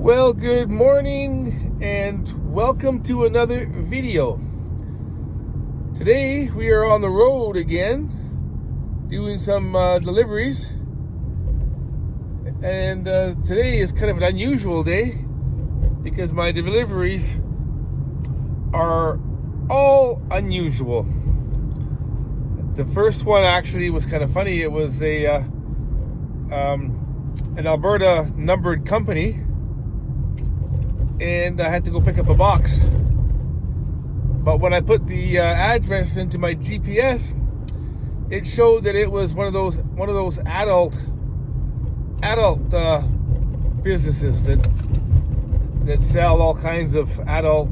Well, good morning and welcome to another video. Today we are on the road again doing some deliveries, and today is kind of an unusual day because my deliveries are all unusual. The first one actually was kind of funny. It was an Alberta numbered company, and I had to go pick up a box. But when I put the address into my GPS, it showed that it was one of those adult businesses that sell all kinds of adult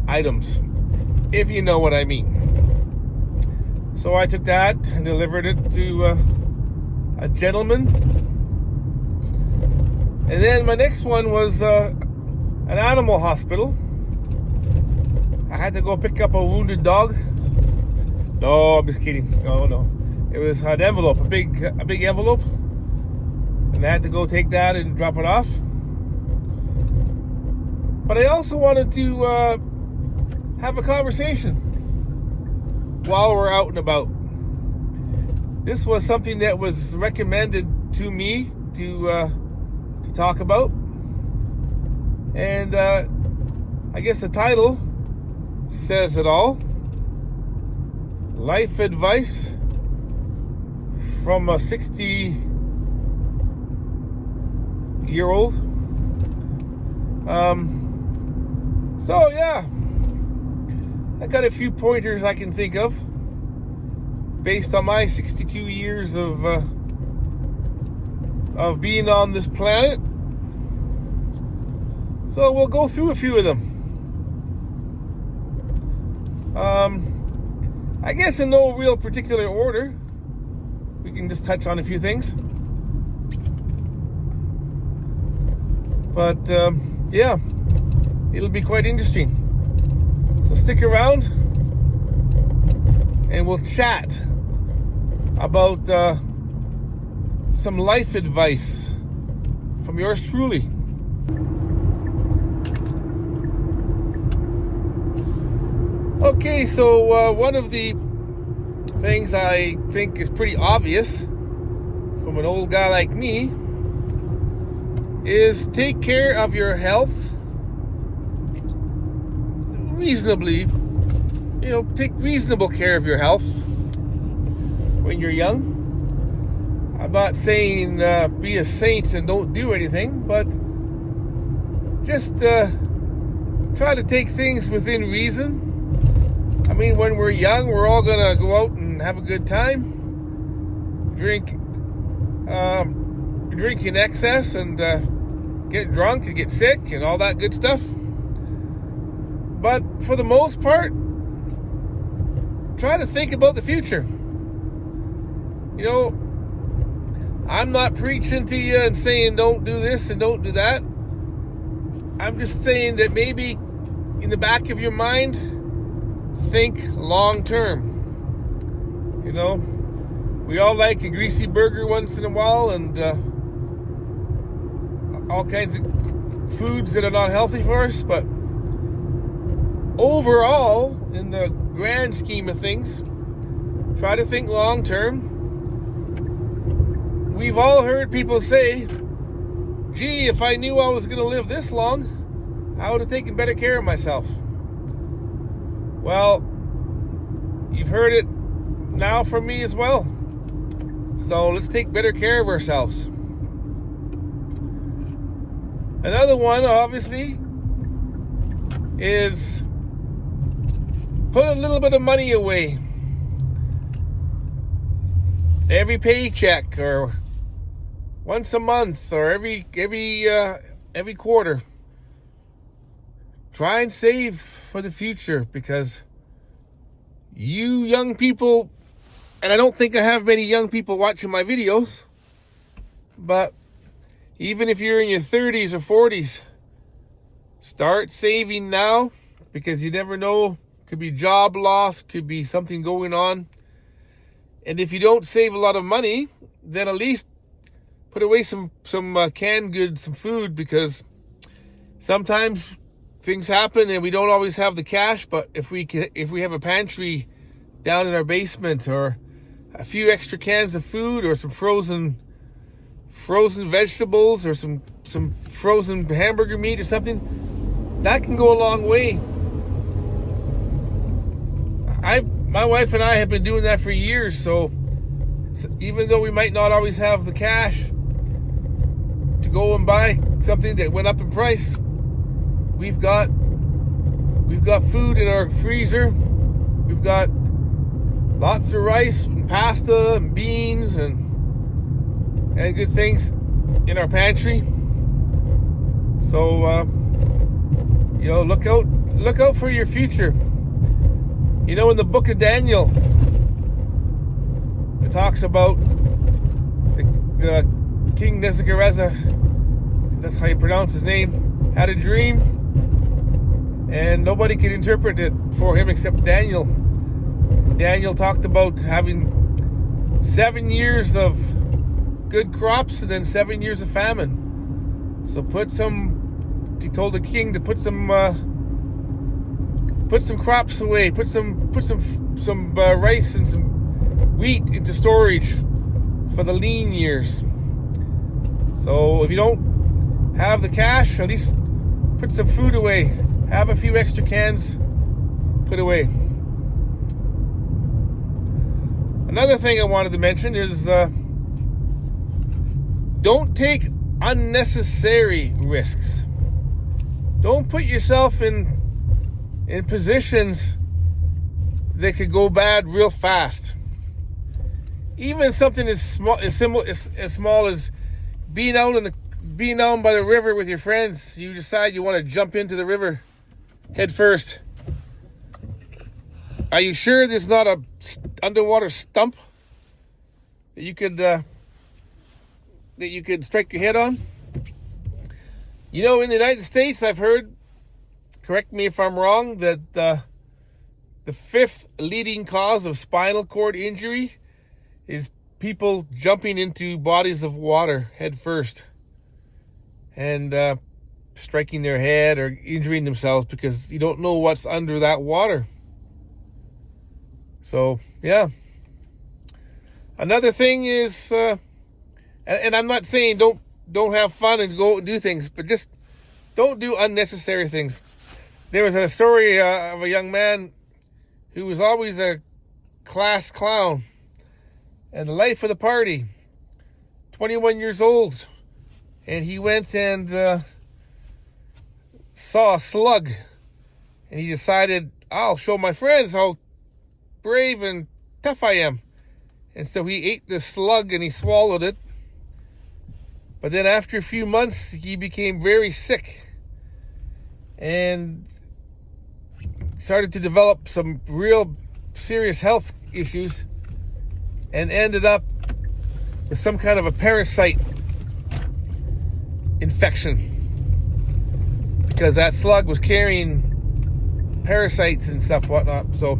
items, if you know what I mean. So I took that and delivered it to a gentleman. And then my next one was an animal hospital. I had to go pick up a wounded dog. No, I'm just kidding. No. It was an envelope, a big envelope. And I had to go take that and drop it off. But I also wanted to have a conversation while we're out and about. This was something that was recommended to me to talk about, and I guess the title says it all. Life advice from a 60-year-old. So yeah, I got a few pointers I can think of based on my 62 years of being on this planet. So we'll go through a few of them. I guess in no real particular order. We can just touch on a few things. But yeah, it'll be quite interesting. So stick around and we'll chat about some life advice from yours truly. Okay, so one of the things I think is pretty obvious from an old guy like me is take care of your health reasonably. Take reasonable care of your health when you're young. I'm not saying be a saint and don't do anything, but just try to take things within reason. I mean, when we're young, we're all gonna go out and have a good time, drink in excess, and get drunk and get sick and all that good stuff. But for the most part, try to think about the future. I'm not preaching to you and saying don't do this and don't do that. I'm just saying that maybe in the back of your mind, think long term. We all like a greasy burger once in a while, and all kinds of foods that are not healthy for us, but overall, in the grand scheme of things, try to think long term. We've all heard people say, gee, if I knew I was going to live this long, I would have taken better care of myself. Well, you've heard it now from me as well. So let's take better care of ourselves. Another one, obviously, is put a little bit of money away. Every paycheck, or once a month, or every quarter. Try and save for the future, because you young people, and I don't think I have many young people watching my videos, but even if you're in your 30s or 40s, start saving now, because you never know. Could be job loss, could be something going on. And if you don't save a lot of money, then at least put away some canned goods, some food, because sometimes things happen and we don't always have the cash, but if we have a pantry down in our basement, or a few extra cans of food, or some frozen vegetables, or some frozen hamburger meat or something, that can go a long way. My wife and I have been doing that for years, so even though we might not always have the cash to go and buy something that went up in price, we've got food in our freezer. We've got lots of rice and pasta and beans and good things in our pantry. So look out for your future. In the book of Daniel, it talks about the King Nebuchadnezzar, that's how you pronounce his name, had a dream, and nobody could interpret it for him except Daniel. Daniel talked about having 7 years of good crops and then 7 years of famine. So he told the king to put some crops away, put some rice and some wheat into storage for the lean years. So if you don't have the cash, at least put some food away. Have a few extra cans put away. Another thing I wanted to mention is don't take unnecessary risks. Don't put yourself in positions that could go bad real fast. Even something as small as being out by the river with your friends. You decide you want to jump into the river head first. Are you sure there's not a underwater stump that you could strike your head on? In the United States, I've heard, correct me if I'm wrong, that the fifth leading cause of spinal cord injury is people jumping into bodies of water head first and striking their head or injuring themselves because you don't know what's under that water. So, yeah. Another thing is, and I'm not saying don't have fun and go and do things, but just don't do unnecessary things. There was a story of a young man who was always a class clown and the life of the party, 21 years old, and he went and saw a slug, and he decided, I'll show my friends how brave and tough I am. And so he ate this slug and he swallowed it. But then after a few months, he became very sick and started to develop some real serious health issues and ended up with some kind of a parasite infection because that slug was carrying parasites and stuff, whatnot. So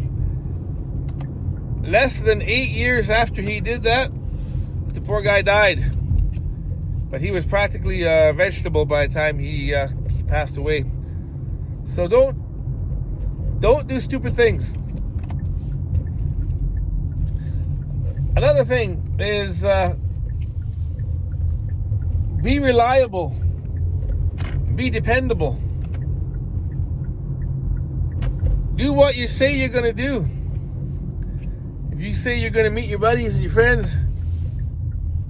less than 8 years after he did that, the poor guy died. But he was practically a vegetable by the time he passed away. So don't do stupid things. Another thing is be reliable, be dependable. Do what you say you're going to do. If you say you're going to meet your buddies and your friends,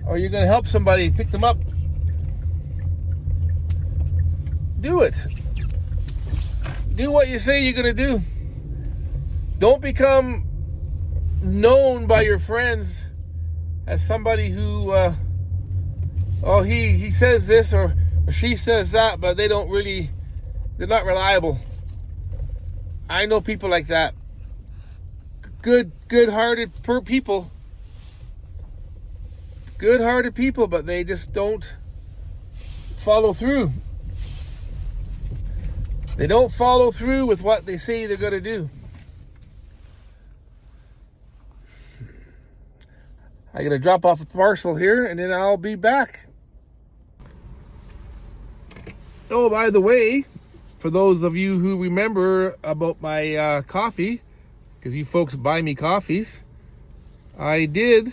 or you're going to help somebody pick them up, do it. Do what you say you're going to do. Don't become known by your friends as somebody who, he says this or she says that, but they're not reliable. I know people like that. Good-hearted people. Good-hearted people, but they just don't follow through. They don't follow through with what they say they're going to do. I'm going to drop off a parcel here, and then I'll be back. Oh, by the way, for those of you who remember about my coffee, because you folks buy me coffees, I did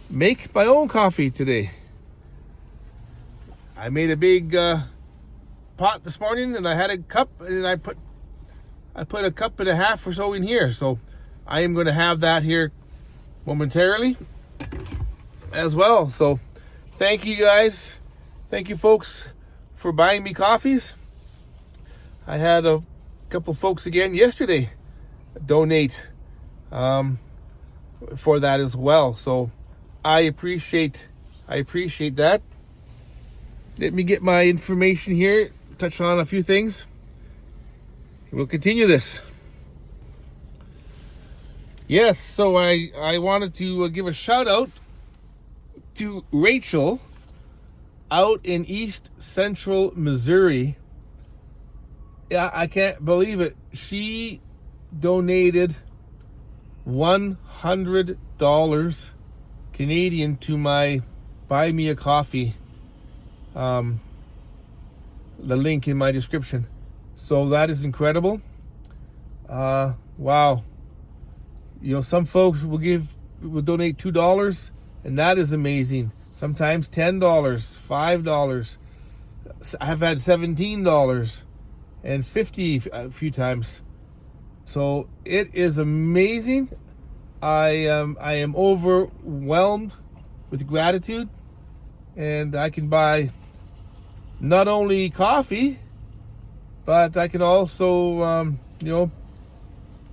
make my own coffee today. I made a big pot this morning, and I had a cup, and I put a cup and a half or so in here. So I am going to have that here momentarily as well. So thank you guys. Thank you folks for buying me coffees. I had a couple folks again yesterday donate for that as well. So I appreciate that. Let me get my information here, touch on a few things. We'll continue this. Yes, so I wanted to give a shout out to Rachel out in East Central Missouri. Yeah, I can't believe it. She donated $100 Canadian to my Buy Me a Coffee. The link in my description. So that is incredible. Wow. You know, some folks will donate $2, and that is amazing. Sometimes $10, $5. I've had $17 and $50 a few times. So it is amazing. I am overwhelmed with gratitude, and I can buy not only coffee, but I can also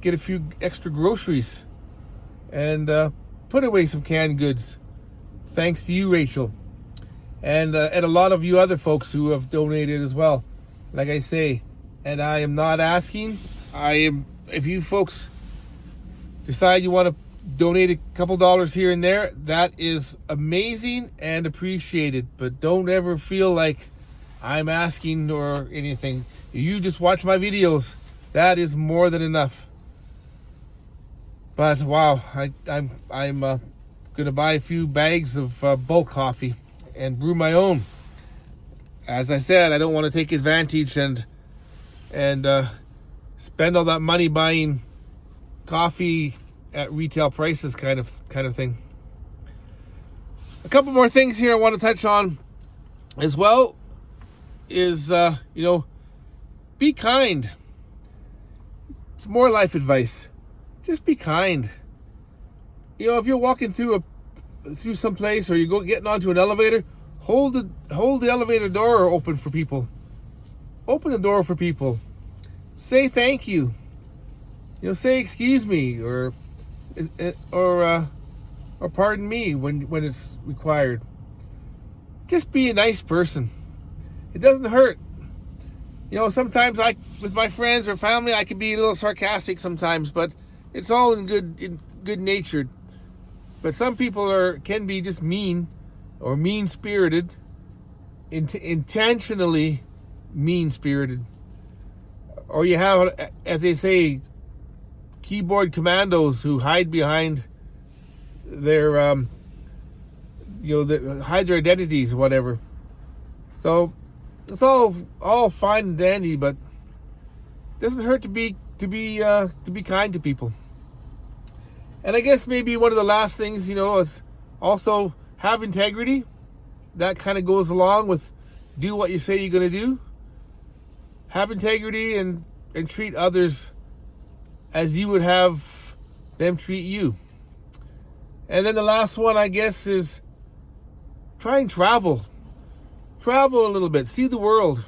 get a few extra groceries and put away some canned goods. Thanks to you, Rachel, and a lot of you other folks who have donated as well. Like I say, and I am not asking. If you folks decide you want to donate a couple dollars here and there, that is amazing and appreciated. But don't ever feel like I'm asking or anything. You just watch my videos. That is more than enough. But wow, I'm gonna buy a few bags of bulk coffee and brew my own. As I said, I don't want to take advantage and spend all that money buying coffee at retail prices, kind of thing. A couple more things here I want to touch on as well is be kind. It's more life advice. Just be kind. You know, if you're walking through some place, or you're getting onto an elevator, hold the elevator door open for people. Open the door for people. Say thank you. You know, say excuse me or pardon me when it's required. Just be a nice person. It doesn't hurt. You know, sometimes with my friends or family, I can be a little sarcastic sometimes, but it's all in good natured. But some people can be just mean or mean spirited, intentionally mean spirited. Or you have, as they say, keyboard commandos who hide behind their hide their identities or whatever. So it's all fine and dandy, but it doesn't hurt to be kind to people. And I guess maybe one of the last things, is also have integrity. That kind of goes along with do what you say you're going to do. Have integrity and treat others as you would have them treat you. And then the last one, I guess, is try and travel. Travel a little bit. See the world.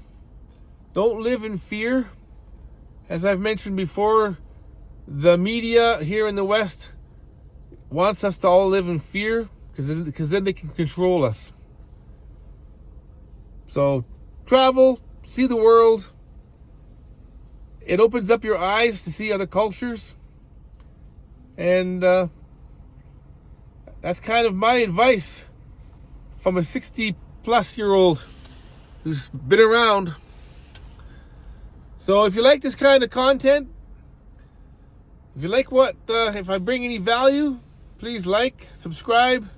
Don't live in fear. As I've mentioned before, the media here in the West wants us to all live in fear because then they can control us. So travel, see the world. It opens up your eyes to see other cultures. And that's kind of my advice from a 60-plus-year-old who's been around. So if you like this kind of content, if you like if I bring any value, please like, subscribe.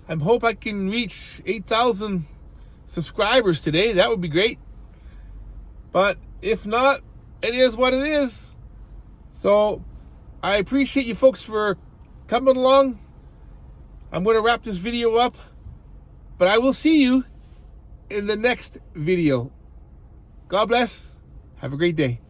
I hope I can reach 8,000 subscribers today. That would be great. But if not, it is what it is. So I appreciate you folks for coming along. I'm going to wrap this video up, but I will see you in the next video. God bless. Have a great day.